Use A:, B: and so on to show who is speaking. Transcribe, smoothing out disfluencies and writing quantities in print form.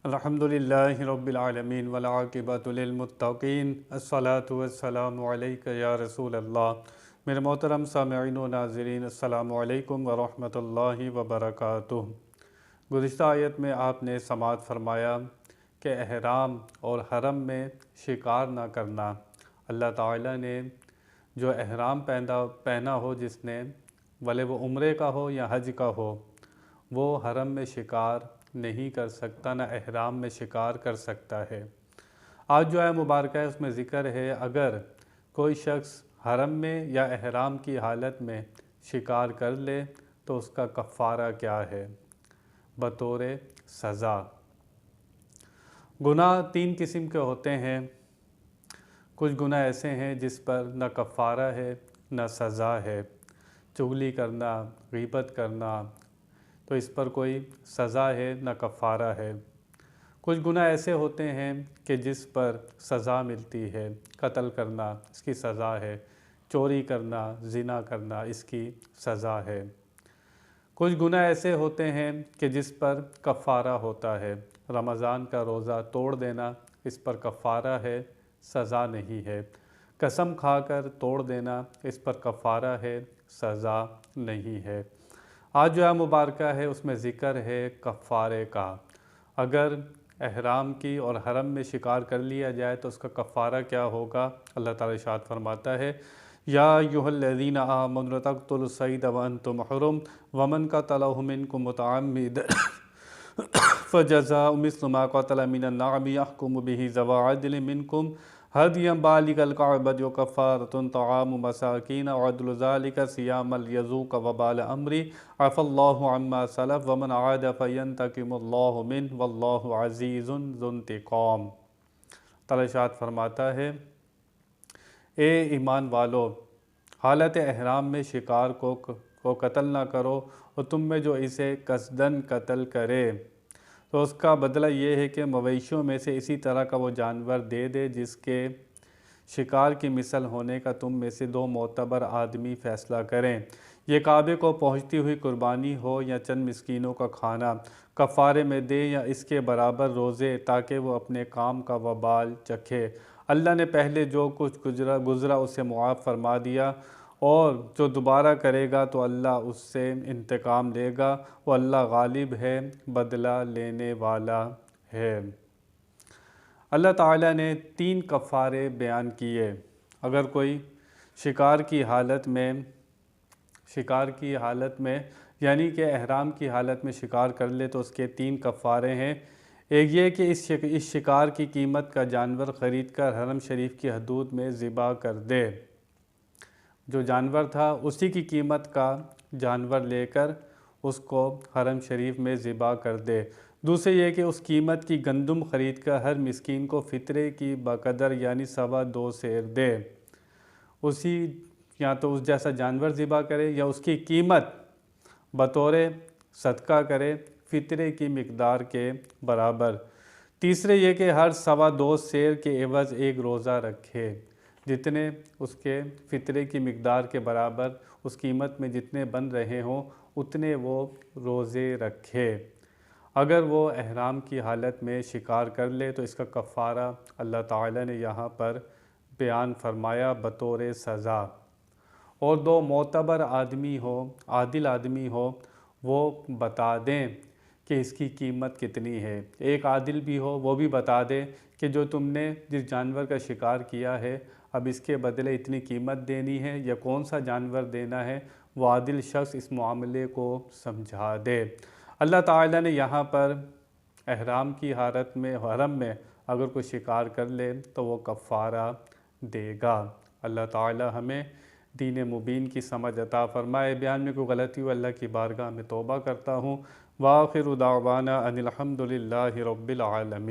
A: الحمدللہ رب العالمین والعاقبۃ للمتقین الصلاۃ والسلام علیک یا رسول اللہ۔ میرے محترم سامعین و ناظرین، السلام علیکم ورحمۃ اللہ وبرکاتہ۔ گزشتہ آیت میں آپ نے سماعت فرمایا کہ احرام اور حرم میں شکار نہ کرنا۔ اللہ تعالیٰ نے جو احرام پہنا ہو جس نے، بھلے وہ عمرے کا ہو یا حج کا ہو، وہ حرم میں شکار نہیں کر سکتا، نہ احرام میں شکار کر سکتا ہے۔ آج جو مبارکہ ہے اس میں ذکر ہے اگر کوئی شخص حرم میں یا احرام کی حالت میں شکار کر لے تو اس کا کفارہ کیا ہے بطور سزا۔ گناہ تین قسم کے ہوتے ہیں۔ کچھ گناہ ایسے ہیں جس پر نہ کفارہ ہے نہ سزا ہے۔ چغلی کرنا، غیبت کرنا، تو اس پر کوئی سزا ہے نہ کفارہ ہے۔ کچھ گناہ ایسے ہوتے ہیں کہ جس پر سزا ملتی ہے۔ قتل کرنا اس کی سزا ہے، چوری کرنا، زنا کرنا اس کی سزا ہے۔ کچھ گناہ ایسے ہوتے ہیں کہ جس پر کفارہ ہوتا ہے۔ رمضان کا روزہ توڑ دینا اس پر کفارہ ہے، سزا نہیں ہے۔ قسم کھا کر توڑ دینا اس پر کفارہ ہے، سزا نہیں ہے۔ آج جو مبارکہ ہے اس میں ذکر ہے کفارے کا۔ اگر احرام کی اور حرم میں شکار کر لیا جائے تو اس کا کفارہ کیا ہوگا؟ اللہ تعالیٰ ارشاد فرماتا ہے یا ایھا الذین آمنوا لا تقتلوا الصید وانتم حرم ومن قتلہ منکم متعمدا فجزاء مثل ما قتل من النعم یحکم بہ ذوی عدل منکم ہدیا بالغ الکعبۃ وکفارۃ طعام مساکین وعدل ذلک صیاما لیذوق وبال امرہ عفا اللہ عما سلف ومن عاد فینتقم اللہ منہ واللہ عزیز ذو انتقام۔ تعالیٰ ارشاد فرماتا ہے اے ایمان والو، حالت احرام میں شکار کو قتل نہ کرو، اور تم میں جو اسے قصداً قتل کرے تو اس کا بدلہ یہ ہے کہ مویشیوں میں سے اسی طرح کا وہ جانور دے دے جس کے شکار کی مثل ہونے کا تم میں سے دو معتبر آدمی فیصلہ کریں۔ یہ کعبے کو پہنچتی ہوئی قربانی ہو یا چند مسکینوں کا کھانا، کفارے میں دے یا اس کے برابر روزے، تاکہ وہ اپنے کام کا وبال چکھے۔ اللہ نے پہلے جو کچھ گزرا اسے معاف فرما دیا، اور جو دوبارہ کرے گا تو اللہ اس سے انتقام لے گا۔ وہ اللہ غالب ہے، بدلہ لینے والا ہے۔ اللہ تعالیٰ نے تین کفارے بیان کیے۔ اگر کوئی شکار کی حالت میں یعنی کہ احرام کی حالت میں شکار کر لے تو اس کے تین کفارے ہیں۔ ایک یہ کہ اس شکار کی قیمت کا جانور خرید کر حرم شریف کی حدود میں ذبح کر دے۔ جو جانور تھا اسی کی قیمت کا جانور لے کر اس کو حرم شریف میں ذبح کر دے۔ دوسرے یہ کہ اس قیمت کی گندم خرید کر ہر مسکین کو فطرے کی بقدر یعنی 2.25 سیر دے۔ یا تو اس جیسا جانور ذبح کرے یا اس کی قیمت بطور صدقہ کرے فطرے کی مقدار کے برابر۔ تیسرے یہ کہ ہر 2.25 سیر کے عوض ایک روزہ رکھے، جتنے اس کے فطرے کی مقدار کے برابر اس قیمت میں جتنے بن رہے ہوں اتنے وہ روزے رکھے۔ اگر وہ احرام کی حالت میں شکار کر لے تو اس کا کفارہ اللہ تعالیٰ نے یہاں پر بیان فرمایا بطور سزا۔ اور دو معتبر آدمی ہو، عادل آدمی ہو، وہ بتا دیں کہ اس کی قیمت کتنی ہے۔ ایک عادل بھی ہو، وہ بھی بتا دے کہ جو تم نے جس جانور کا شکار کیا ہے اب اس کے بدلے اتنی قیمت دینی ہے یا کون سا جانور دینا ہے، وہ عادل شخص اس معاملے کو سمجھا دے۔ اللہ تعالیٰ نے یہاں پر احرام کی حالت میں حرم میں اگر کوئی شکار کر لے تو وہ کفارہ دے گا۔ اللہ تعالیٰ ہمیں دین مبین کی سمجھ عطا فرمائے۔ بیان میں کوئی غلطی ہو اللہ کی بارگاہ میں توبہ کرتا ہوں۔ وآخر دعوانا ان الحمد للہ رب العالمین۔